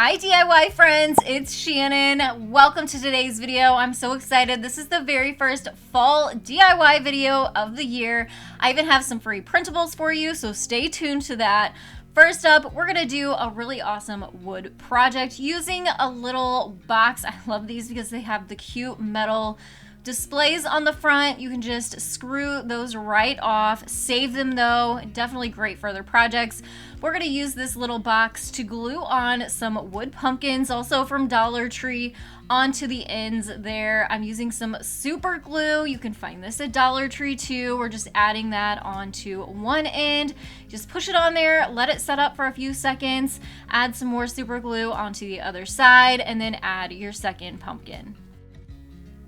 Hi DIY friends, it's Shannon. Welcome to today's video. I'm so excited. This is the very first fall DIY video of the year. I even have some free printables for you, so stay tuned to that. First up, we're gonna do a really awesome wood project using a little box. I love these because they have the cute metal displays on the front. You can just screw those right off. Save them though, definitely great for other projects. We're gonna use this little box to glue on some wood pumpkins, also from Dollar Tree, onto the ends there. I'm using some super glue. You can find this at Dollar Tree too. We're just adding that onto one end. Just push it on there, let it set up for a few seconds, add some more super glue onto the other side, and then add your second pumpkin.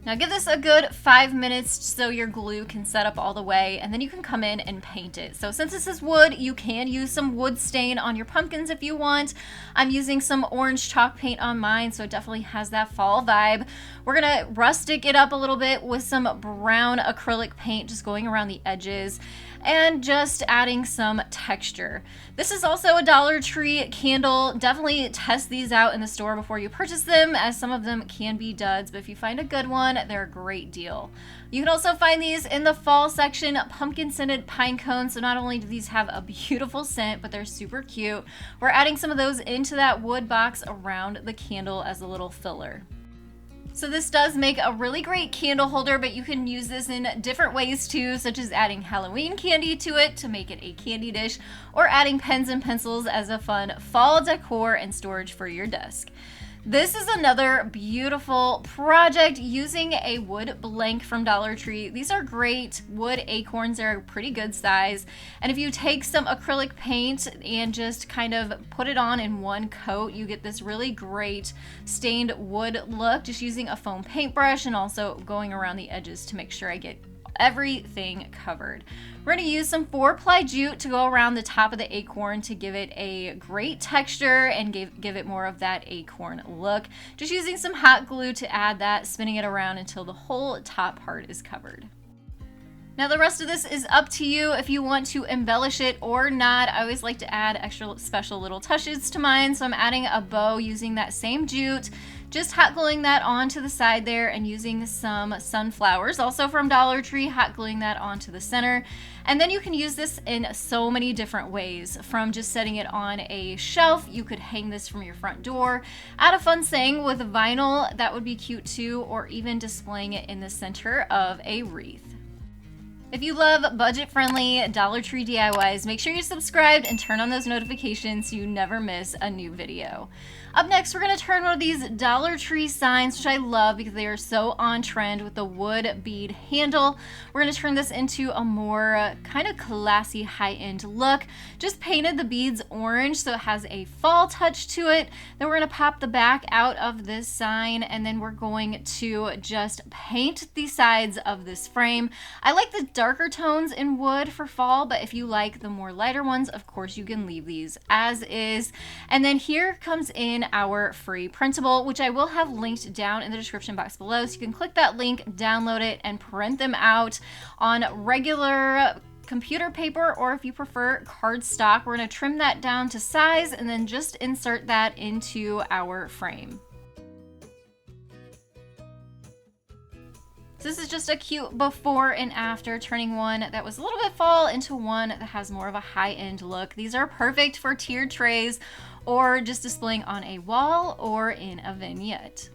Now give this a good 5 minutes so your glue can set up all the way, and then you can come in and paint it. So since this is wood, you can use some wood stain on your pumpkins if you want. I'm using some orange chalk paint on mine, so it definitely has that fall vibe. We're gonna rustic it up a little bit with some brown acrylic paint, just going around the edges and just adding some texture. This is also a Dollar Tree candle. Definitely test these out in the store before you purchase them, as some of them can be duds, but if you find a good one, they're a great deal. You can also find these in the fall section, pumpkin scented pine cones. So not only do these have a beautiful scent, but they're super cute. We're adding some of those into that wood box around the candle as a little filler. So this does make a really great candle holder, but you can use this in different ways too, such as adding Halloween candy to it to make it a candy dish, or adding pens and pencils as a fun fall decor and storage for your desk. This is another beautiful project using a wood blank from Dollar Tree. These are great wood acorns. They're a pretty good size. And if you take some acrylic paint and just kind of put it on in one coat, you get this really great stained wood look, just using a foam paintbrush and also going around the edges to make sure I get everything covered. We're going to use some 4-ply jute to go around the top of the acorn to give it a great texture and give it more of that acorn look. Just using some hot glue to add that, spinning it around until the whole top part is covered. Now the rest of this is up to you if you want to embellish it or not. I always like to add extra special little touches to mine, so I'm adding a bow using that same jute. Just hot gluing that onto the side there and using some sunflowers, also from Dollar Tree, hot gluing that onto the center. And then you can use this in so many different ways, from just setting it on a shelf. You could hang this from your front door, add a fun saying with vinyl, that would be cute too, or even displaying it in the center of a wreath. If you love budget-friendly Dollar Tree DIYs, make sure you subscribe and turn on those notifications so you never miss a new video. Up next, we're going to turn one of these Dollar Tree signs, which I love because they are so on trend with the wood bead handle. We're going to turn this into a more kind of classy high-end look. Just painted the beads orange so it has a fall touch to it. Then we're going to pop the back out of this sign, and then we're going to just paint the sides of this frame. I like the darker tones in wood for fall, but if you like the more lighter ones, of course you can leave these as is. And then here comes in our free printable, which I will have linked down in the description box below, so you can click that link, download it, and print them out on regular computer paper, or if you prefer cardstock. We're going to trim that down to size and then just insert that into our frame. So this is just a cute before and after, turning one that was a little bit fall into one that has more of a high-end look. These are perfect for tiered trays or just displaying on a wall or in a vignette.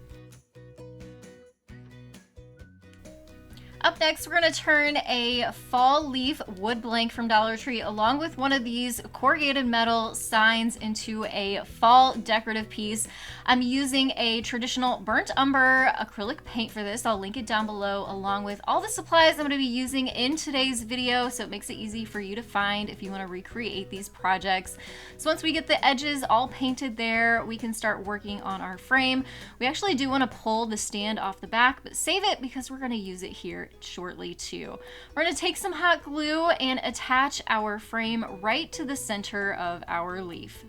Up next, we're going to turn a fall leaf wood blank from Dollar Tree along with one of these corrugated metal signs into a fall decorative piece. I'm using a traditional burnt umber acrylic paint for this. I'll link it down below along with all the supplies I'm going to be using in today's video, so it makes it easy for you to find if you want to recreate these projects. So once we get the edges all painted there, we can start working on our frame. We actually do want to pull the stand off the back, but save it because we're going to use it here shortly too. We're going to take some hot glue and attach our frame right to the center of our leaf.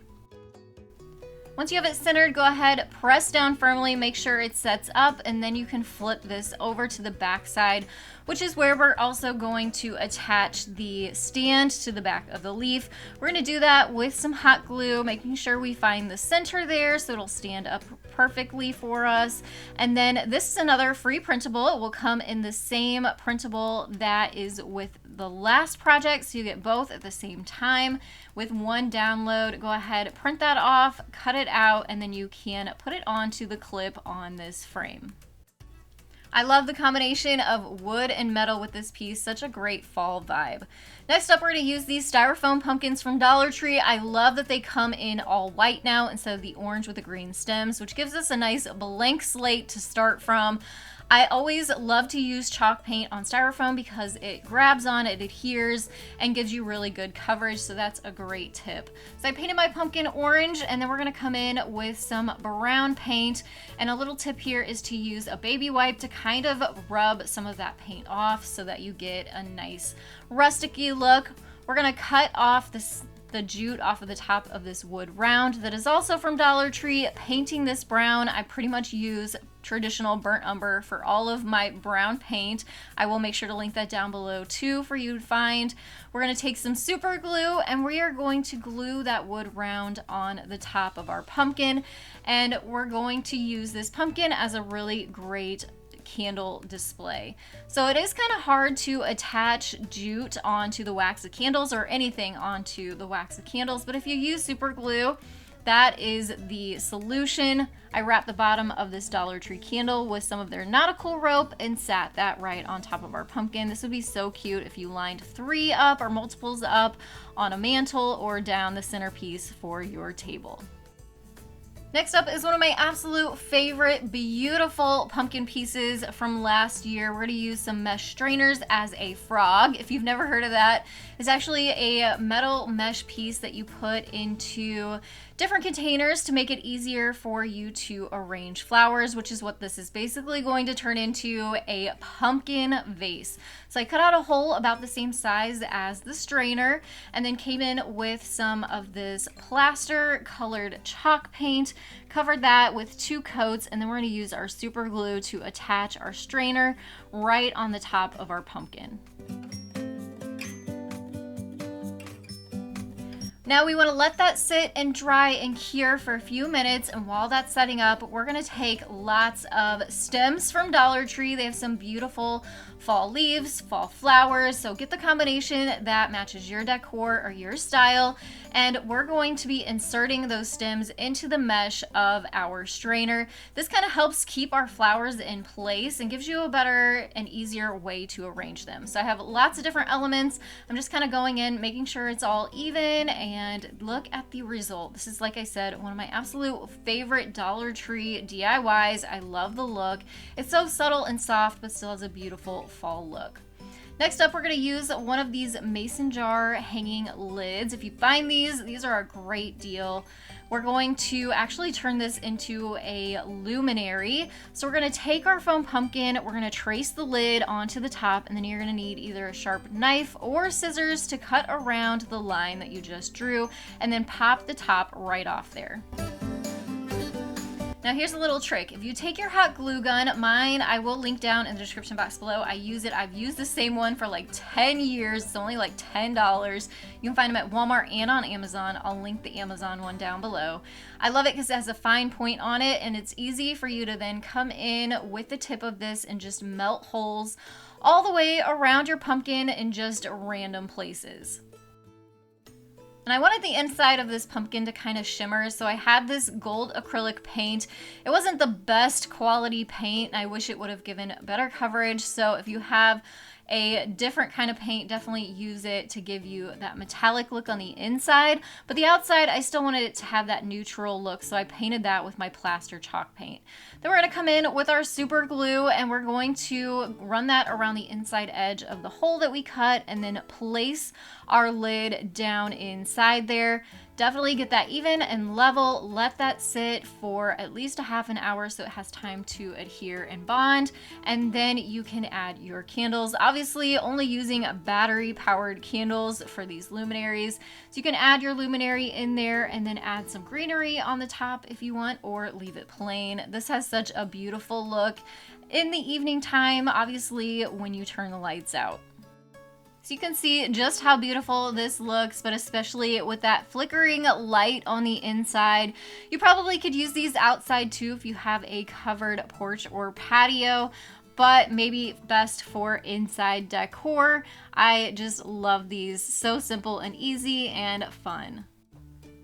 Once you have it centered, go ahead, press down firmly, make sure it sets up, and then you can flip this over to the back side, which is where we're also going to attach the stand to the back of the leaf. We're going to do that with some hot glue, making sure we find the center there so it'll stand up perfectly for us. And then this is another free printable. It will come in the same printable that is with the last project, so you get both at the same time with one download. Go ahead, print that off, cut it out, and then you can put it onto the clip on this frame. I love the combination of wood and metal with this piece, such a great fall vibe. Next up, we're going to use these styrofoam pumpkins from Dollar Tree. I love that they come in all white now instead of the orange with the green stems, which gives us a nice blank slate to start from. I always love to use chalk paint on styrofoam because it grabs on, it adheres, and gives you really good coverage, so that's a great tip. So I painted my pumpkin orange, and then we're going to come in with some brown paint, and a little tip here is to use a baby wipe to kind of rub some of that paint off so that you get a nice rustic-y look. We're going to cut off the jute off of the top of this wood round that is also from Dollar Tree. Painting this brown, I pretty much use traditional burnt umber for all of my brown paint. I will make sure to link that down below too for you to find. We're going to take some super glue and we are going to glue that wood round on the top of our pumpkin, and we're going to use this pumpkin as a really great candle display. So it is kind of hard to attach jute onto the wax of candles or anything onto the wax of candles, but if you use super glue, that is the solution. I wrapped the bottom of this Dollar Tree candle with some of their nautical rope and sat that right on top of our pumpkin. This would be so cute if you lined 3 up or multiples up on a mantle or down the centerpiece for your table. Next up is one of my absolute favorite beautiful pumpkin pieces from last year. We're going to use some mesh strainers as a frog. If you've never heard of that, it's actually a metal mesh piece that you put into different containers to make it easier for you to arrange flowers, which is what this is basically going to turn into, a pumpkin vase. So I cut out a hole about the same size as the strainer and then came in with some of this plaster colored chalk paint, covered that with 2 coats, and then we're going to use our super glue to attach our strainer right on the top of our pumpkin. Now we want to let that sit and dry and cure for a few minutes, and while that's setting up, we're going to take lots of stems from Dollar Tree. They have some beautiful fall leaves, fall flowers, so get the combination that matches your decor or your style, and we're going to be inserting those stems into the mesh of our strainer. This kind of helps keep our flowers in place and gives you a better and easier way to arrange them. So I have lots of different elements. I'm just kind of going in, making sure it's all even, and look at the result. This is, like I said, one of my absolute favorite Dollar Tree DIYs. I love the look. It's so subtle and soft, but still has a beautiful fall look. Next up, we're going to use one of these mason jar hanging lids. If you find these are a great deal. We're going to actually turn this into a luminary. So we're going to take our foam pumpkin, we're going to trace the lid onto the top, and then you're going to need either a sharp knife or scissors to cut around the line that you just drew, and then pop the top right off there. Now here's a little trick. If you take your hot glue gun, mine I will link down in the description box below. I use it. I've used the same one for like 10 years. It's only like $10. You can find them at Walmart and on Amazon. I'll link the Amazon one down below. I love it because it has a fine point on it, and it's easy for you to then come in with the tip of this and just melt holes all the way around your pumpkin in just random places. And I wanted the inside of this pumpkin to kind of shimmer, so I had this gold acrylic paint. It wasn't the best quality paint. I wish it would have given better coverage, so if you have a different kind of paint, definitely use it to give you that metallic look on the inside. But the outside, I still wanted it to have that neutral look, so I painted that with my plaster chalk paint. Then we're going to come in with our super glue, and we're going to run that around the inside edge of the hole that we cut, and then place our lid down inside there. Definitely get that even and level. Let that sit for at least a half an hour so it has time to adhere and bond. And then you can add your candles. Obviously, only using battery powered candles for these luminaries. So you can add your luminary in there and then add some greenery on the top if you want, or leave it plain. This has such a beautiful look in the evening time, obviously, when you turn the lights out. So you can see just how beautiful this looks, but especially with that flickering light on the inside. You probably could use these outside too if you have a covered porch or patio, but maybe best for inside decor. I just love these. So simple and easy and fun.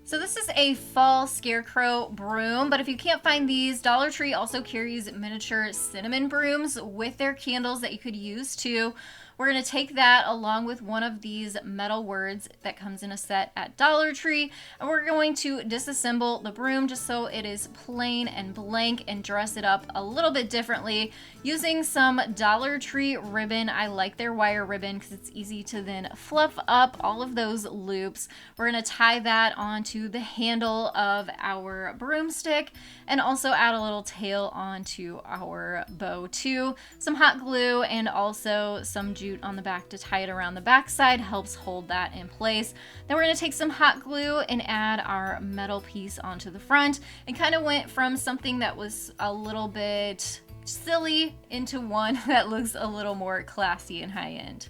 So this is a fall scarecrow broom, but if you can't find these, Dollar Tree also carries miniature cinnamon brooms with their candles that you could use too. We're going to take that along with one of these metal words that comes in a set at Dollar Tree, and we're going to disassemble the broom just so it is plain and blank and dress it up a little bit differently using some Dollar Tree ribbon. I like their wire ribbon because it's easy to then fluff up all of those loops. We're going to tie that onto the handle of our broomstick and also add a little tail onto our bow too. Some hot glue and also some jute on the back to tie it around the back side helps hold that in place. Then we're going to take some hot glue and add our metal piece onto the front, and kind of went from something that was a little bit silly into one that looks a little more classy and high-end.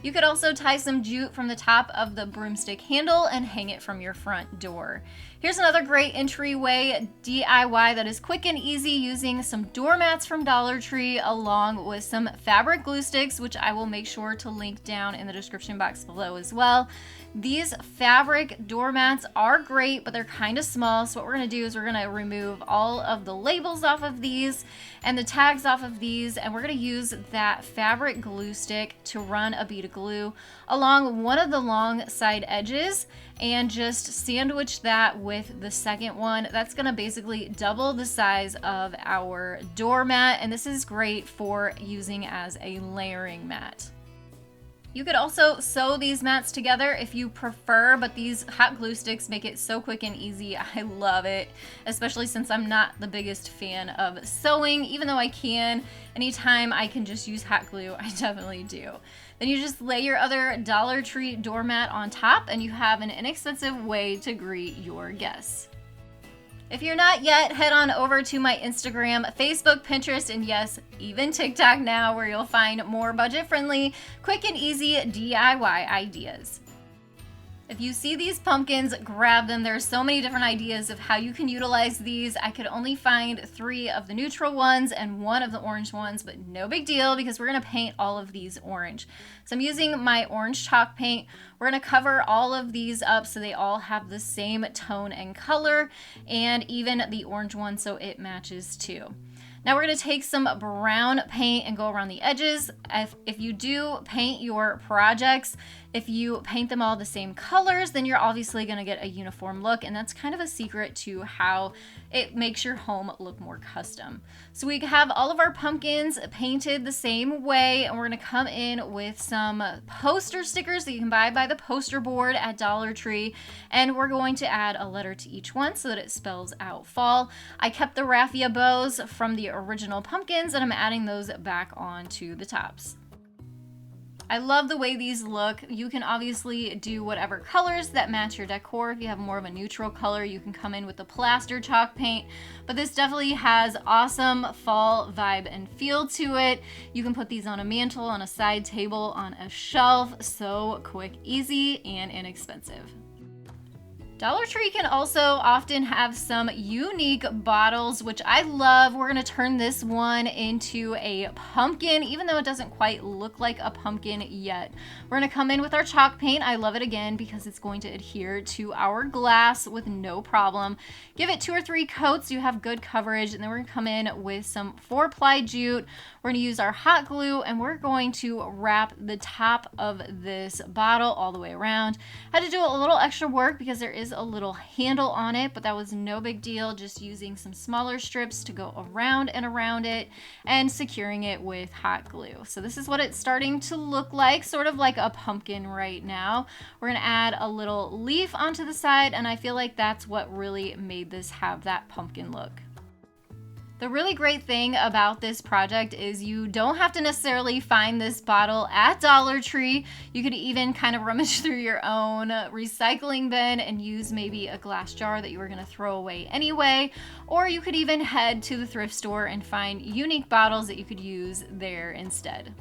You could also tie some jute from the top of the broomstick handle and hang it from your front door. Here's another great entryway DIY that is quick and easy using some doormats from Dollar Tree along with some fabric glue sticks, which I will make sure to link down in the description box below as well. These fabric doormats are great, but they're kind of small. So what we're going to do is we're going to remove all of the labels off of these and the tags off of these, and we're going to use that fabric glue stick to run a bead of glue along one of the long side edges and just sandwich that with the second one. That's going to basically double the size of our doormat, and this is great for using as a layering mat. You could also sew these mats together if you prefer, but these hot glue sticks make it so quick and easy. I love it, especially since I'm not the biggest fan of sewing, even though I can. Anytime I can just use hot glue, I definitely do. Then you just lay your other Dollar Tree doormat on top and you have an inexpensive way to greet your guests. If you're not yet, head on over to my Instagram, Facebook, Pinterest, and yes, even TikTok now, where you'll find more budget-friendly, quick and easy DIY ideas. If you see these pumpkins, grab them. There's so many different ideas of how you can utilize these. I could only find 3 of the neutral ones and 1 of the orange ones, but no big deal because we're gonna paint all of these orange. So I'm using my orange chalk paint. We're gonna cover all of these up so they all have the same tone and color, and even the orange one so it matches too. Now we're going to take some brown paint and go around the edges. If you do paint your projects, if you paint them all the same colors, then you're obviously going to get a uniform look, and that's kind of a secret to how it makes your home look more custom. So we have all of our pumpkins painted the same way, and we're going to come in with some poster stickers that you can buy by the poster board at Dollar Tree, and we're going to add a letter to each one so that it spells out fall. I kept the raffia bows from the original pumpkins, and I'm adding those back onto the tops. I love the way these look. You can obviously do whatever colors that match your decor. If you have more of a neutral color, you can come in with the plaster chalk paint, but this definitely has awesome fall vibe and feel to it. You can put these on a mantle, on a side table, on a shelf. So quick, easy, and inexpensive. Dollar Tree can also often have some unique bottles, which I love. We're gonna turn this one into a pumpkin, even though it doesn't quite look like a pumpkin yet. We're gonna come in with our chalk paint. I love it again because it's going to adhere to our glass with no problem. Give it 2 or 3 coats so you have good coverage, and then we're gonna come in with some 4-ply jute. We're gonna use our hot glue, and we're going to wrap the top of this bottle all the way around. I had to do a little extra work because there is is a little handle on it, but that was no big deal, just using some smaller strips to go around and around it and securing it with hot glue. So this is what it's starting to look like, sort of like a pumpkin right now. We're gonna add a little leaf onto the side, and I feel like that's what really made this have that pumpkin look. The really great thing about this project is you don't have to necessarily find this bottle at Dollar Tree. You could even kind of rummage through your own recycling bin and use maybe a glass jar that you were going to throw away anyway. Or you could even head to the thrift store and find unique bottles that you could use there instead.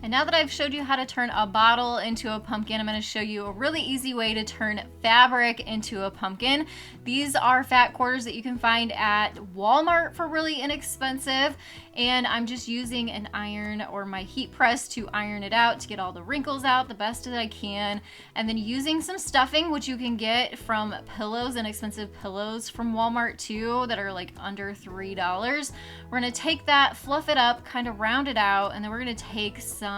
And now that I've showed you how to turn a bottle into a pumpkin, I'm going to show you a really easy way to turn fabric into a pumpkin. These are fat quarters that you can find at Walmart for really inexpensive. And I'm just using an iron or my heat press to iron it out to get all the wrinkles out the best that I can. And then using some stuffing, which you can get from pillows, inexpensive pillows from Walmart too, that are like under $3. We're going to take that, fluff it up, kind of round it out, and then we're going to take some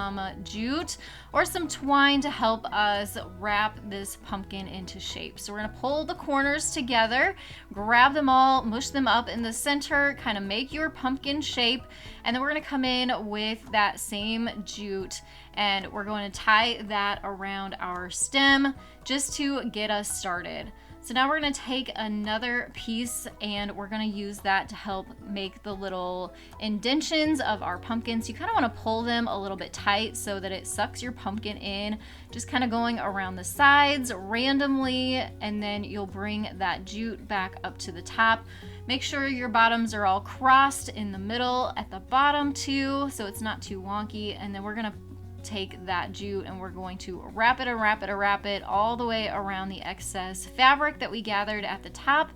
jute or some twine to help us wrap this pumpkin into shape. So we're going to pull the corners together, grab them all, mush them up in the center, kind of make your pumpkin shape, and then we're going to come in with that same jute and we're going to tie that around our stem just to get us started. So now we're going to take another piece and we're going to use that to help make the little indentions of our pumpkins. You kind of want to pull them a little bit tight so that it sucks your pumpkin in, just kind of going around the sides randomly, and then you'll bring that jute back up to the top. Make sure your bottoms are all crossed in the middle at the bottom too, so it's not too wonky, and then we're going to take that jute and we're going to wrap it all the way around the excess fabric that we gathered at the top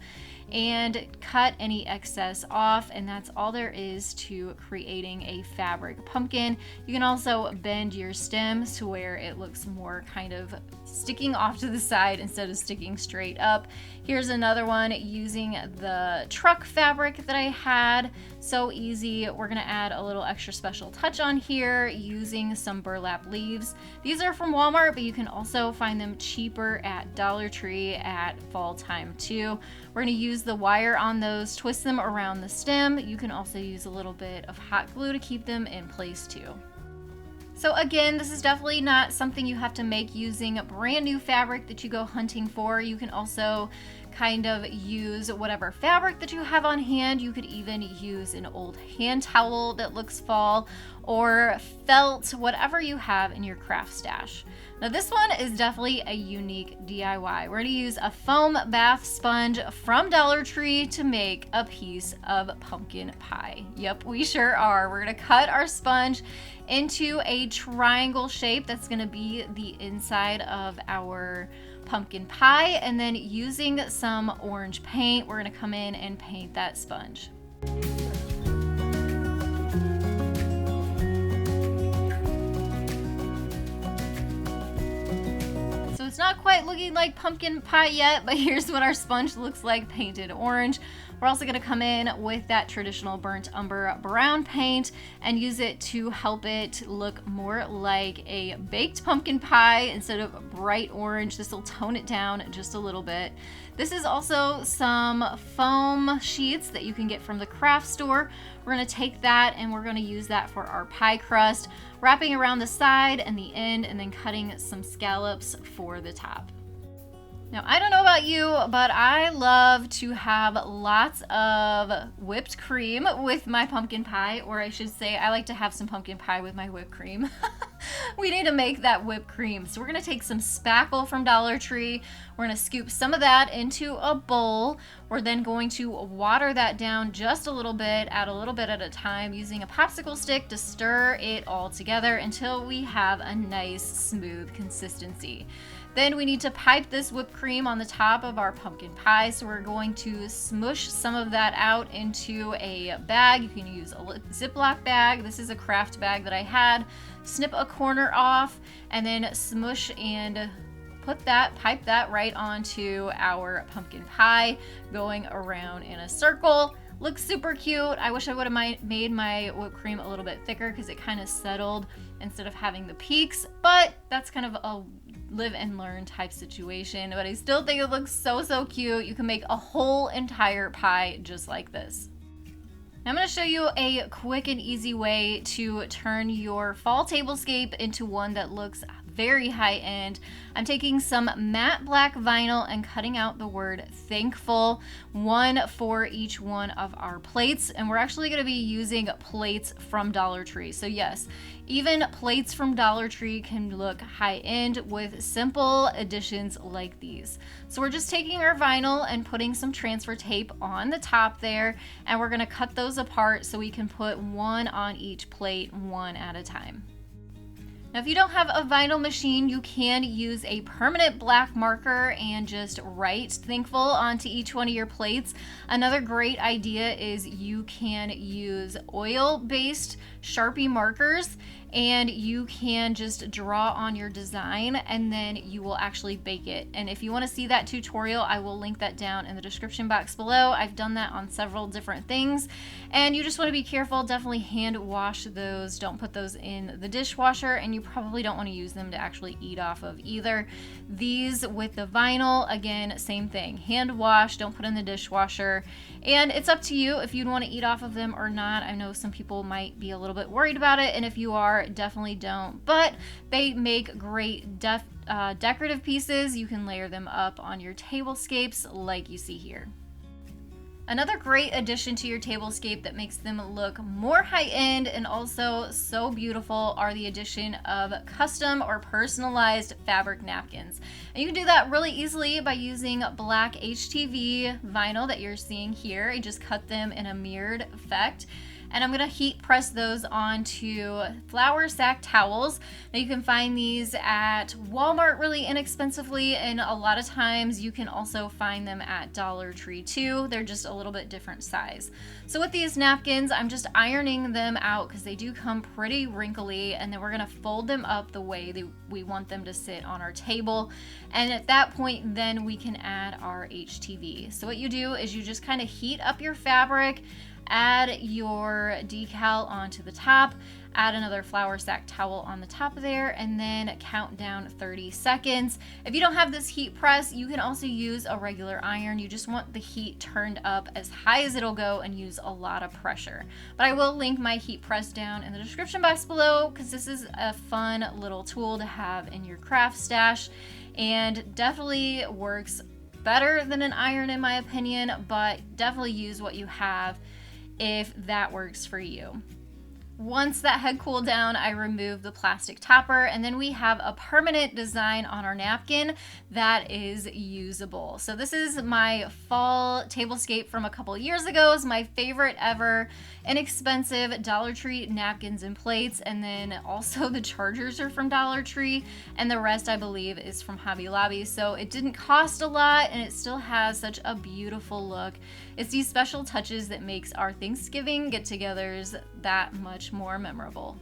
and cut any excess off, and that's all there is to creating a fabric pumpkin. You can also bend your stems to where it looks more kind of sticking off to the side instead of sticking straight up. Here's another one using the truck fabric that I had. So easy. We're gonna add a little extra special touch on here using some burlap leaves. These are from Walmart, but you can also find them cheaper at Dollar Tree at fall time too. We're gonna use the wire on those, twist them around the stem. You can also use a little bit of hot glue to keep them in place too. So again, this is definitely not something you have to make using brand new fabric that you go hunting for. You can also kind of use whatever fabric that you have on hand. You could even use an old hand towel that looks fall, or felt, whatever you have in your craft stash. Now this one is definitely a unique DIY. We're gonna use a foam bath sponge from Dollar Tree to make a piece of pumpkin pie. Yep, we sure are. We're gonna cut our sponge into a triangle shape that's gonna be the inside of our pumpkin pie, and then using some orange paint, we're gonna come in and paint that sponge. So it's not quite looking like pumpkin pie yet, but here's what our sponge looks like painted orange. We're also going to come in with that traditional burnt umber brown paint and use it to help it look more like a baked pumpkin pie instead of bright orange. This will tone it down just a little bit. This is also some foam sheets that you can get from the craft store. We're going to take that and we're going to use that for our pie crust, wrapping around the side and the end, and then cutting some scallops for the top. Now, I don't know about you, but I love to have lots of whipped cream with my pumpkin pie, or I should say I like to have some pumpkin pie with my whipped cream. We need to make that whipped cream. So we're going to take some spackle from Dollar Tree. We're going to scoop some of that into a bowl. We're then going to water that down just a little bit, add a little bit at a time, using a popsicle stick to stir it all together until we have a nice smooth consistency. Then we need to pipe this whipped cream on the top of our pumpkin pie. So we're going to smush some of that out into a bag. You can use a Ziploc bag. This is a craft bag that I had. Snip a corner off and then smush and pipe that right onto our pumpkin pie, going around in a circle. Looks super cute. I wish I would have made my whipped cream a little bit thicker because it kind of settled instead of having the peaks, but that's kind of a live and learn type situation, but I still think it looks so, so cute. You can make a whole entire pie just like this. Now I'm going to show you a quick and easy way to turn your fall tablescape into one that looks very high end. I'm taking some matte black vinyl and cutting out the word thankful, one for each one of our plates. And we're actually going to be using plates from Dollar Tree. So yes, even plates from Dollar Tree can look high end with simple additions like these. So we're just taking our vinyl and putting some transfer tape on the top there, and we're going to cut those apart so we can put one on each plate, one at a time. Now, if you don't have a vinyl machine, you can use a permanent black marker and just write thankful onto each one of your plates. Another great idea is you can use oil-based Sharpie markers, and you can just draw on your design and then you will actually bake it. And if you want to see that tutorial, I will link that down in the description box below. I've done that on several different things, and you just want to be careful. Definitely hand wash those. Don't put those in the dishwasher, and you probably don't want to use them to actually eat off of either. These with the vinyl, again, same thing. Hand wash, don't put in the dishwasher, and it's up to you if you'd want to eat off of them or not. I know some people might be a little bit worried about it, and if you are, definitely don't. But they make great decorative pieces. You can layer them up on your tablescapes like you see here. Another great addition to your tablescape that makes them look more high-end and also so beautiful are the addition of custom or personalized fabric napkins. And you can do that really easily by using black HTV vinyl that you're seeing here. I just cut them in a mirrored effect. And I'm gonna heat press those onto flour sack towels. Now you can find these at Walmart really inexpensively, and a lot of times you can also find them at Dollar Tree too. They're just a little bit different size. So with these napkins, I'm just ironing them out because they do come pretty wrinkly, and then we're gonna fold them up the way that we want them to sit on our table. And at that point, then we can add our HTV. So what you do is you just kind of heat up your fabric, add your decal onto the top, add another flour sack towel on the top of there, and then count down 30 seconds. If you don't have this heat press, you can also use a regular iron. You just want the heat turned up as high as it'll go and use a lot of pressure. But I will link my heat press down in the description box below because this is a fun little tool to have in your craft stash, and definitely works better than an iron in my opinion, but definitely use what you have if that works for you. Once that had cooled down, I removed the plastic topper, and then we have a permanent design on our napkin that is usable. So this is my fall tablescape from a couple years ago. It's my favorite ever. Inexpensive Dollar Tree napkins and plates, and then also the chargers are from Dollar Tree, and the rest I believe is from Hobby Lobby. So it didn't cost a lot, and it still has such a beautiful look. It's these special touches that makes our Thanksgiving get-togethers that much more memorable.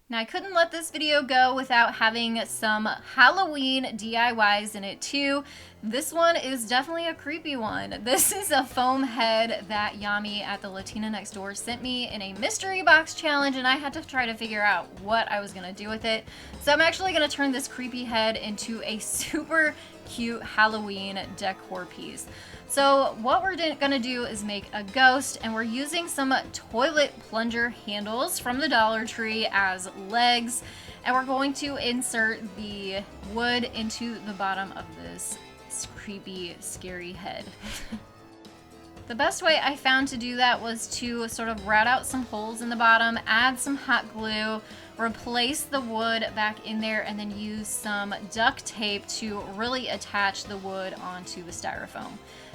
Now, I couldn't let this video go without having some Halloween DIYs in it too. This one is definitely a creepy one. This is a foam head that Yami at the Latina Next Door sent me in a mystery box challenge, and I had to try to figure out what I was gonna do with it. So I'm actually gonna turn this creepy head into a super cute Halloween decor piece. So what we're gonna do is make a ghost, and we're using some toilet plunger handles from the Dollar Tree as legs, and we're going to insert the wood into the bottom of this creepy, scary head. The best way I found to do that was to sort of rat out some holes in the bottom, add some hot glue, replace the wood back in there, and then use some duct tape to really attach the wood onto the styrofoam.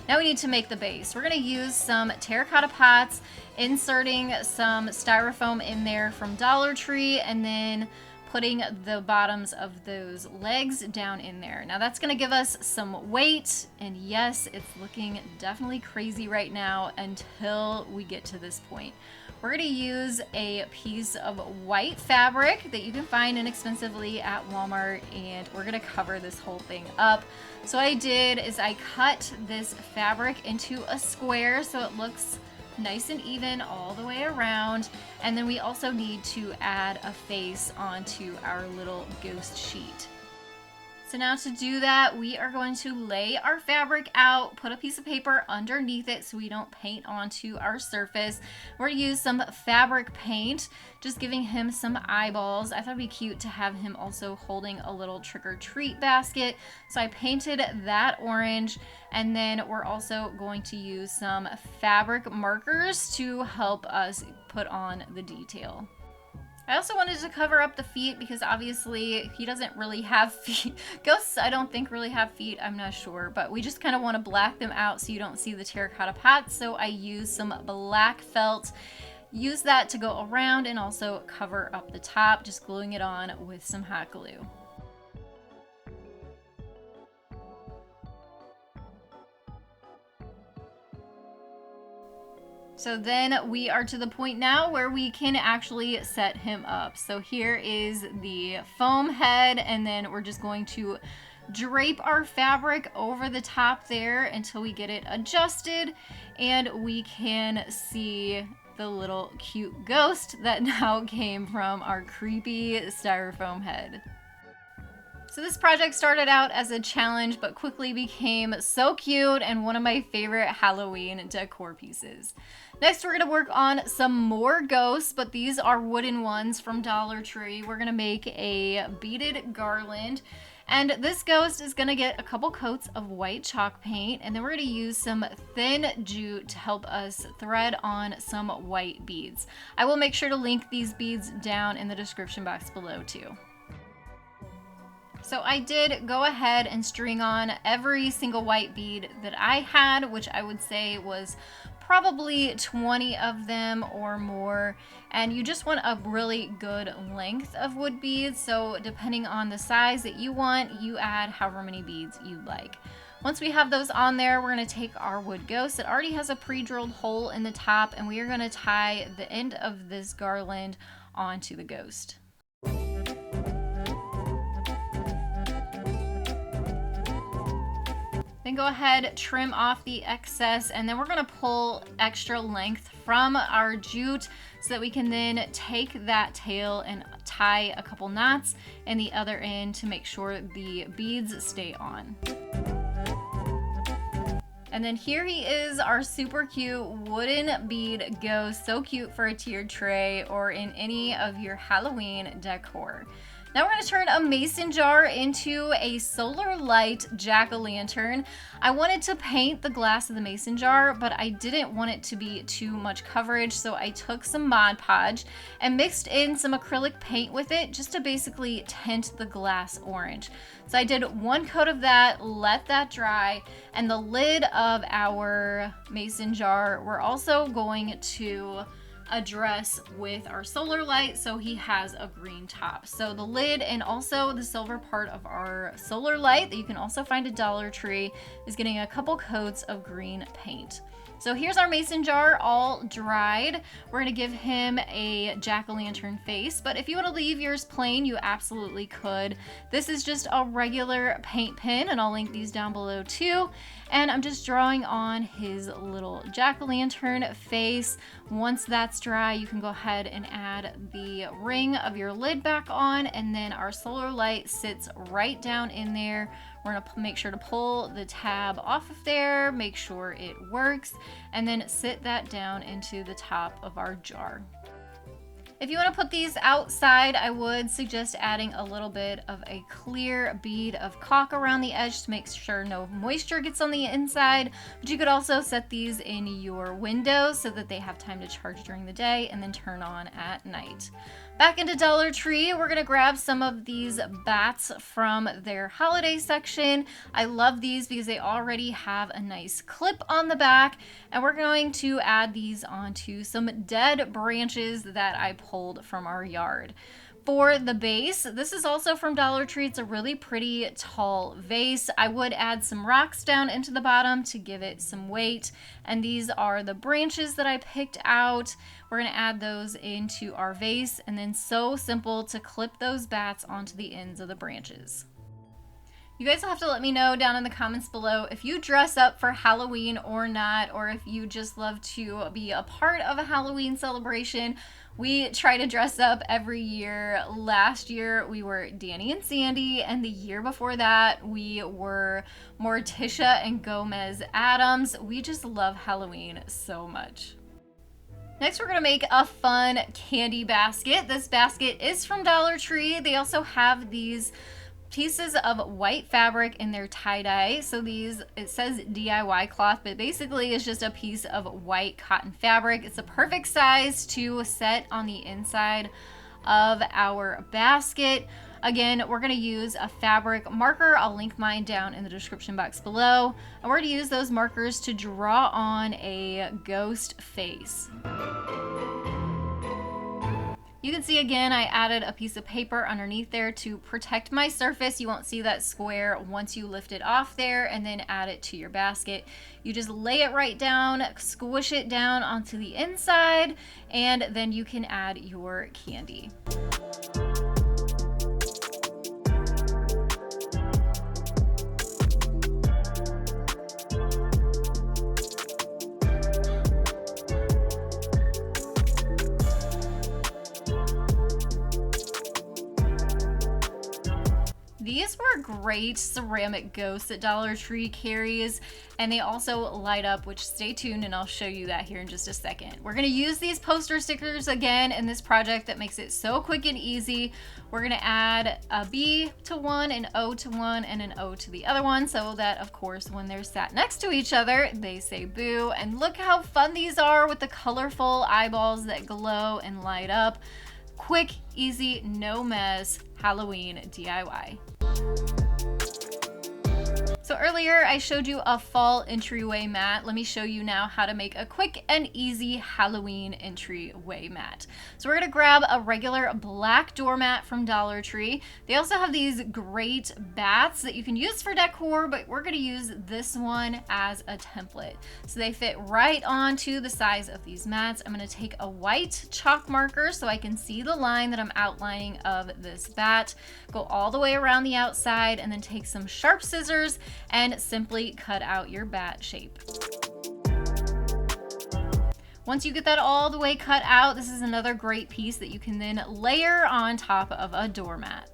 Now we need to make the base. We're going to use some terracotta pots, inserting some styrofoam in there from Dollar Tree, and then putting the bottoms of those legs down in there. Now that's gonna give us some weight, and yes, it's looking definitely crazy right now until we get to this point. We're gonna use a piece of white fabric that you can find inexpensively at Walmart, and we're gonna cover this whole thing up. So what I did is I cut this fabric into a square so it looks nice and even all the way around. And then we also need to add a face onto our little ghost sheet. So now to do that, we are going to lay our fabric out, put a piece of paper underneath it so we don't paint onto our surface. We're gonna use some fabric paint, just giving him some eyeballs. I thought it'd be cute to have him also holding a little trick-or-treat basket. So I painted that orange, and then we're also going to use some fabric markers to help us put on the detail. I also wanted to cover up the feet because obviously he doesn't really have feet. Ghosts, I don't think, really have feet. I'm not sure, but we just kind of want to black them out so you don't see the terracotta pads. So I used some black felt, use that to go around and also cover up the top, just gluing it on with some hot glue. So then we are to the point now where we can actually set him up. So here is the foam head, and then we're just going to drape our fabric over the top there until we get it adjusted, and we can see the little cute ghost that now came from our creepy styrofoam head. So this project started out as a challenge, but quickly became so cute and one of my favorite Halloween decor pieces. Next, we're gonna work on some more ghosts, but these are wooden ones from Dollar Tree. We're gonna make a beaded garland, and this ghost is gonna get a couple coats of white chalk paint, and then we're gonna use some thin jute to help us thread on some white beads. I will make sure to link these beads down in the description box below too. So I did go ahead and string on every single white bead that I had, which I would say was probably 20 of them or more. And you just want a really good length of wood beads. So depending on the size that you want, you add however many beads you like. Once we have those on there, we're going to take our wood ghost. It already has a pre-drilled hole in the top, and we are going to tie the end of this garland onto the ghost. Then go ahead, trim off the excess, and then we're gonna pull extra length from our jute so that we can then take that tail and tie a couple knots in the other end to make sure the beads stay on. And then here he is, our super cute wooden bead ghost. So cute for a tiered tray or in any of your Halloween decor. Now we're going to turn a mason jar into a solar light jack-o'-lantern. I wanted to paint the glass of the mason jar, but I didn't want it to be too much coverage, so I took some Mod Podge and mixed in some acrylic paint with it just to basically tint the glass orange. So I did one coat of that, let that dry, and the lid of our mason jar we're also going to address with our solar light so he has a green top. So the lid and also the silver part of our solar light that you can also find at Dollar Tree is getting a couple coats of green paint. So here's our mason jar all dried. We're gonna give him a jack-o'-lantern face, but if you wanna leave yours plain, you absolutely could. This is just a regular paint pen, and I'll link these down below too. And I'm just drawing on his little jack-o'-lantern face. Once that's dry, you can go ahead and add the ring of your lid back on, and then our solar light sits right down in there. We're gonna make sure to pull the tab off of there, make sure it works, and then sit that down into the top of our jar. If you want to put these outside, I would suggest adding a little bit of a clear bead of caulk around the edge to make sure no moisture gets on the inside. But you could also set these in your windows so that they have time to charge during the day and then turn on at night. Back into Dollar Tree, we're gonna grab some of these bats from their holiday section. I love these because they already have a nice clip on the back, and we're going to add these onto some dead branches that I pulled from our yard. For the base, this is also from Dollar Tree. It's a really pretty tall vase. I would add some rocks down into the bottom to give it some weight. And these are the branches that I picked out. We're gonna add those into our vase, and then so simple to clip those bats onto the ends of the branches. You guys will have to let me know down in the comments below if you dress up for Halloween or not, or if you just love to be a part of a Halloween celebration. We try to dress up every year. Last year we were Danny and Sandy, and the year before that we were Morticia and Gomez Adams. We just love Halloween so much. Next, we're gonna make a fun candy basket. This basket is from Dollar Tree. They also have these pieces of white fabric in their tie-dye. So these, it says DIY cloth, but basically it's just a piece of white cotton fabric. It's a perfect size to set on the inside of our basket. Again, we're gonna use a fabric marker. I'll link mine down in the description box below. And we're gonna use those markers to draw on a ghost face. You can see again, I added a piece of paper underneath there to protect my surface. You won't see that square once you lift it off there and then add it to your basket. You just lay it right down, squish it down onto the inside, and then you can add your candy. These were great ceramic ghosts that Dollar Tree carries, and they also light up, which stay tuned and I'll show you that here in just a second. We're gonna use these poster stickers again in this project that makes it so quick and easy. We're gonna add a B to one, an O to one, and an O to the other one, so that of course when they're sat next to each other, they say boo. And look how fun these are with the colorful eyeballs that glow and light up. Quick, easy, no mess Halloween DIY. So earlier I showed you a fall entryway mat. Let me show you now how to make a quick and easy Halloween entryway mat. So we're gonna grab a regular black doormat from Dollar Tree. They also have these great bats that you can use for decor, but we're gonna use this one as a template. So they fit right onto the size of these mats. I'm gonna take a white chalk marker so I can see the line that I'm outlining of this bat, go all the way around the outside, and then take some sharp scissors and simply cut out your bat shape. Once you get that all the way cut out, this is another great piece that you can then layer on top of a doormat.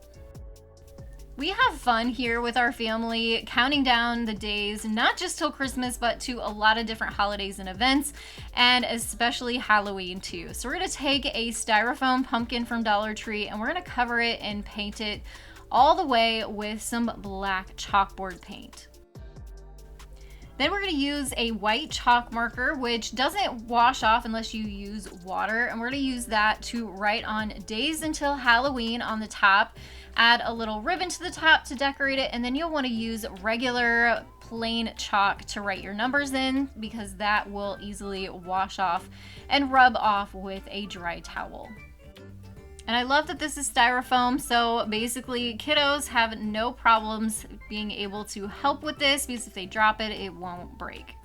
We have fun here with our family, counting down the days, not just till Christmas, but to a lot of different holidays and events, and especially Halloween too. So we're gonna take a styrofoam pumpkin from Dollar Tree and we're gonna cover it and paint it all the way with some black chalkboard paint. Then we're going to use a white chalk marker, which doesn't wash off unless you use water, and we're going to use that to write on Days Until Halloween on the top, add a little ribbon to the top to decorate it, and then you'll want to use regular plain chalk to write your numbers in, because that will easily wash off and rub off with a dry towel. And I love that this is styrofoam, so basically kiddos have no problems being able to help with this, because if they drop it, it won't break.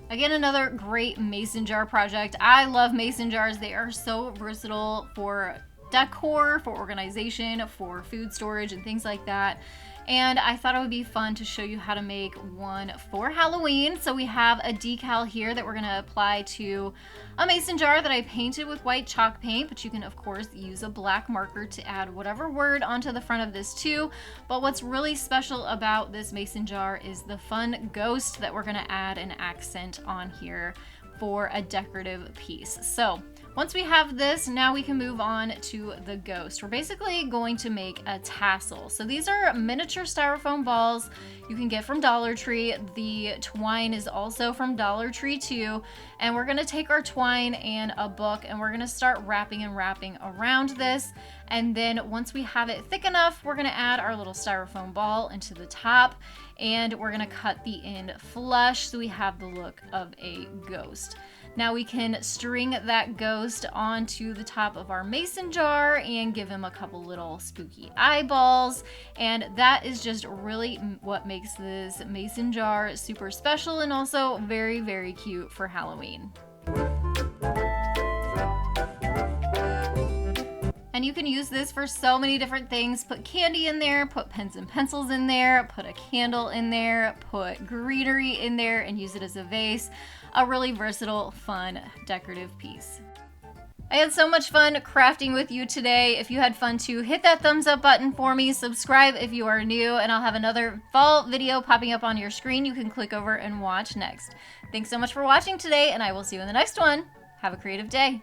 Again, another great mason jar project. I love mason jars. They are so versatile for decor, for organization, for food storage, and things like that. And I thought it would be fun to show you how to make one for Halloween. So we have a decal here that we're gonna apply to a mason jar that I painted with white chalk paint, but you can of course use a black marker to add whatever word onto the front of this too. But what's really special about this mason jar is the fun ghost that we're gonna add an accent on here for a decorative piece. So once we have this, now we can move on to the ghost. We're basically going to make a tassel. So these are miniature styrofoam balls you can get from Dollar Tree. The twine is also from Dollar Tree too. And we're gonna take our twine and a book and we're gonna start wrapping and wrapping around this. And then once we have it thick enough, we're gonna add our little styrofoam ball into the top, and we're gonna cut the end flush so we have the look of a ghost. Now we can string that ghost onto the top of our mason jar and give him a couple little spooky eyeballs. And that is just really what makes this mason jar super special and also very, very cute for Halloween. And you can use this for so many different things. Put candy in there, put pens and pencils in there, put a candle in there, put greenery in there, and use it as a vase. A really versatile, fun, decorative piece. I had so much fun crafting with you today. If you had fun too, hit that thumbs up button for me, subscribe if you are new, and I'll have another fall video popping up on your screen you can click over and watch next. Thanks so much for watching today, and I will see you in the next one. Have a creative day.